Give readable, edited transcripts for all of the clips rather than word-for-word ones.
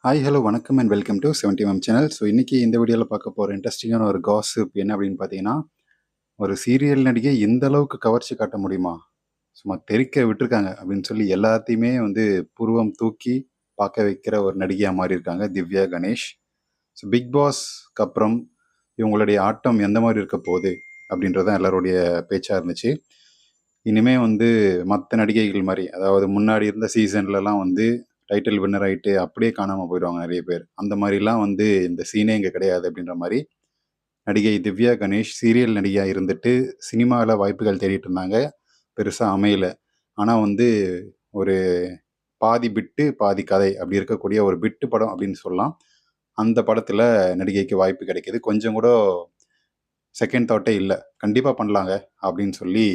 Hi hello வணக்கம் and welcome to 70mm channel. So இன்றைக்கி இந்த வீடியோவில் பார்க்க போகிற இன்ட்ரெஸ்டிங்கான ஒரு காசிப் என்ன அப்படின்னு பார்த்தீங்கன்னா, ஒரு சீரியல் நடிகை எந்த அளவுக்கு கவர்ச்சி காட்ட முடியுமா, சும்மா தெறிக்க விட்டுருக்காங்க அப்படின்னு சொல்லி எல்லாத்தையுமே புருவம் தூக்கி பார்க்க வைக்கிற ஒரு நடிகையாக மாறி இருக்காங்க திவ்யா கணேஷ். ஸோ பிக் பாஸ்க்கு அப்புறம் இவங்களுடைய ஆட்டம் எந்த மாதிரி இருக்க போகுது அப்படின்றதான் எல்லாருடைய பேச்சாக இருந்துச்சு. இனிமே மற்ற நடிகைகள் மாதிரி, அதாவது முன்னாடி இருந்த சீசன்லலாம் டைட்டில் வின்னர் ஆகிட்டு அப்படியே காணாமல் போயிடுவாங்க நிறைய பேர். அந்த மாதிரிலாம் இந்த சீனே இங்கே கிடையாது அப்படின்ற மாதிரி நடிகை திவ்யா கணேஷ் சீரியல் நடிகையாக இருந்துட்டு சினிமாவில் வாய்ப்புகள் தேடிட்டு இருந்தாங்க. பெருசாக அமையல. ஆனால் ஒரு பாதி பிட்டு பாதி கதை அப்படி இருக்கக்கூடிய ஒரு பிட்டு படம் அப்படின்னு சொல்லலாம். அந்த படத்தில் நடிகைக்கு வாய்ப்பு கிடைக்கிது. கொஞ்சம் கூட செகண்ட் தாட்டே இல்லை, கண்டிப்பாக பண்ணலாங்க அப்படின்னு சொல்லி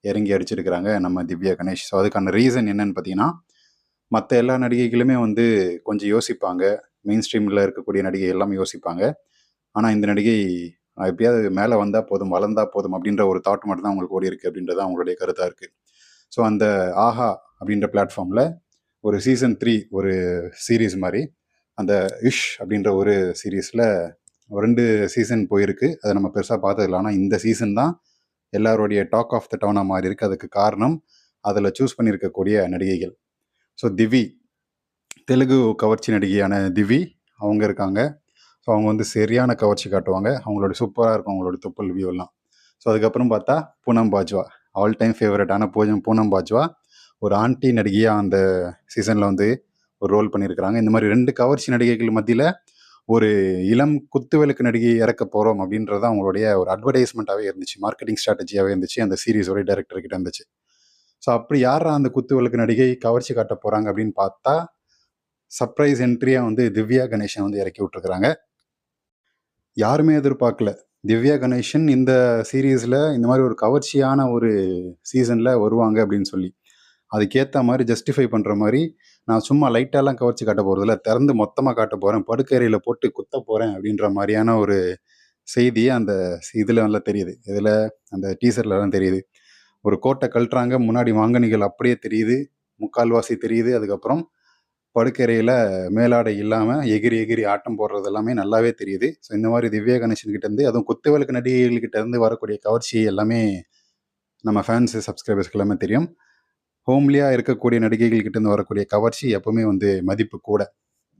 இறங்கி அடிச்சிருக்கிறாங்க நம்ம திவ்யா கணேஷ். ஸோ அதுக்கான ரீசன் என்னன்னு பார்த்தீங்கன்னா, மற்ற எல்லா நடிகைகளுமே கொஞ்சம் யோசிப்பாங்க. மெயின் ஸ்ட்ரீமில் இருக்கக்கூடிய நடிகை எல்லாமே யோசிப்பாங்க. ஆனால் இந்த நடிகை எப்படியாவது மேலே வந்தால் போதும், வளர்ந்தால் போதும் அப்படின்ற ஒரு தாட் மட்டும் தான் அவங்களுக்கு ஓடி இருக்குது அப்படின்றது அவங்களுடைய கருத்தாக இருக்குது. ஸோ அந்த ஆஹா அப்படின்ற பிளாட்ஃபார்மில் ஒரு சீசன் 3 ஒரு சீரீஸ் மாதிரி, அந்த இஷ் அப்படின்ற ஒரு சீரீஸில் 2 சீசன் போயிருக்கு. அதை நம்ம பெருசாக பார்த்ததில்ல. ஆனால் இந்த சீசன் தான் எல்லாருடைய டாக் ஆஃப் த டவுனாக மாறி இருக்குது. அதுக்கு காரணம் அதில் சூஸ் பண்ணியிருக்கக்கூடிய நடிகைகள். ஸோ திவி, தெலுங்கு கவர்ச்சி நடிகையான திவி அவங்க இருக்காங்க. ஸோ அவங்க சரியான கவர்ச்சி காட்டுவாங்க. அவங்களோட சூப்பராக இருக்கும் அவங்களோட துப்பல் வியூ எல்லாம். ஸோ அதுக்கப்புறம் பார்த்தா பூனம் பாஜ்வா, ஆல் டைம் ஃபேவரட்டான பூனம் பாஜ்வா ஒரு ஆன்டி நடிகையாக அந்த சீசனில் ஒரு ரோல் பண்ணியிருக்கிறாங்க. இந்த மாதிரி 2 கவர்ச்சி நடிகைகள் மத்தியில் ஒரு இளம் குத்துவிளக்கு நடிகை இறக்க போகிறோம் அப்படின்றது அவங்களுடைய ஒரு அட்வர்டைஸ்மெண்ட்டாகவே இருந்துச்சு, மார்க்கெட்டிங் ஸ்ட்ராட்டஜியாகவே இருந்துச்சு, அந்த சீரீஸோட டைரக்டர் கிட்ட இருந்துச்சு. ஸோ அப்படி யாரா அந்த குத்துவிளக்கு நடிகை கவர்ச்சி காட்ட போகிறாங்க அப்படின்னு பார்த்தா, சர்ப்ரைஸ் என்ட்ரியாக திவ்யா கணேஷன் இறக்கி விட்டுருக்குறாங்க. யாருமே எதிர்பார்க்கல திவ்யா கணேசன் இந்த சீரீஸில் இந்த மாதிரி ஒரு கவர்ச்சியான ஒரு சீசனில் வருவாங்க அப்படின்னு சொல்லி. அதுக்கேற்ற மாதிரி ஜஸ்டிஃபை பண்ணுற மாதிரி, நான் சும்மா லைட்டாலாம் கவர்ச்சி காட்ட போகிறதில்ல, திறந்து மொத்தமாக காட்ட போகிறேன், படுக்கறையில் போட்டு குத்த போகிறேன் அப்படின்ற மாதிரியான ஒரு செய்தியை அந்த இதில் நல்லா தெரியுது. இதில் அந்த டீசர்லலாம் தெரியுது. ஒரு கோட்டை கழட்டுறாங்க, முன்னாடி மாங்கனிகள் அப்படியே தெரியுது, முக்கால்வாசி தெரியுது. அதுக்கப்புறம் படுக்கறையில் மேலாடை இல்லாமல் எகிரி எகிரி ஆட்டம் போடுறது எல்லாமே நல்லாவே தெரியுது. ஸோ இந்த மாதிரி திவ்யா கணேசன் கிட்டேருந்து, அதுவும் குத்துவிளக்கு நடிகைகள்கிட்ட இருந்து வரக்கூடிய கவர்ச்சி எல்லாமே நம்ம ஃபேன்ஸு சப்ஸ்கிரைபர்ஸ்க்கு எல்லாமே தெரியும். ஹோம்லியாக இருக்கக்கூடிய நடிகைகள் கிட்டேருந்து வரக்கூடிய கவர்ச்சி எப்போவுமே மதிப்பு கூட.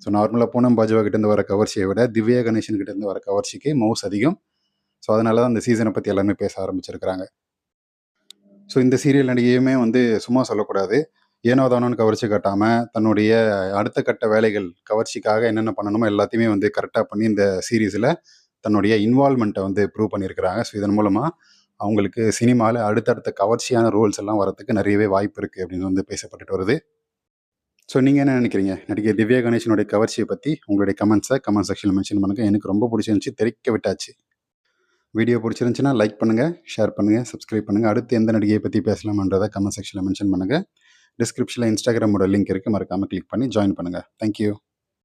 ஸோ நார்மலாக பூனம் பாஜ்வா கிட்டேருந்து வர கவர்ச்சியை விட திவ்யா கணேசன் கிட்டேருந்து வர கவர்ச்சிக்கு மவுஸ் அதிகம். ஸோ அதனால தான் அந்த சீசனை பற்றி எல்லாருமே பேச ஆரம்பிச்சிருக்கிறாங்க. ஸோ இந்த சீரியல் நடிகையுமே சும்மா சொல்லக்கூடாது. ஏனோ தானோன்னு கவர்ச்சி காட்டாமல் தன்னுடைய அடுத்த கட்ட வேலைகள் கவர்ச்சிக்காக என்னென்ன பண்ணணுமோ எல்லாத்தையுமே கரெக்டாக பண்ணி இந்த சீரீஸில் தன்னுடைய இன்வால்மெண்ட்டை ப்ரூவ் பண்ணியிருக்கிறாங்க. ஸோ இதன் மூலமாக அவங்களுக்கு சினிமாவில் அடுத்தடுத்த கவர்ச்சியான ரோல்ஸ் எல்லாம் வரத்துக்கு நிறையவே வாய்ப்பு இருக்குது அப்படின்னு பேசப்பட்டுட்டு வருது. ஸோ நீங்கள் என்ன நினைக்கிறீங்க நடிகை திவ்யா கணேசனுடைய கவர்ச்சியை பற்றி? உங்களுடைய கமெண்ட் செக்ஷனில் மென்ஷன் பண்ணுங்கள். எனக்கு ரொம்ப பிடிச்சிருந்துச்சி, தெறிக்க விட்டாச்சு. வீடியோ பிடிச்சிருந்துச்சின்னா லைக் பண்ணுங்கள், ஷேர் பண்ணுங்கள், சப்ஸ்கிரைப் பண்ணுங்கள். அடுத்து எந்த நடிகையை பற்றி பேசலாமன்றதை கமெண்ட் செக்ஷனில் மென்ஷன் பண்ணுங்கள். டிஸ்கிரிப்ஷனில் இன்ஸ்டாகிராமோட லிங்க் இருக்குது, மறக்காமல் கிளிக் பண்ணி ஜாயின் பண்ணுங்கள். தேங்க்யூ.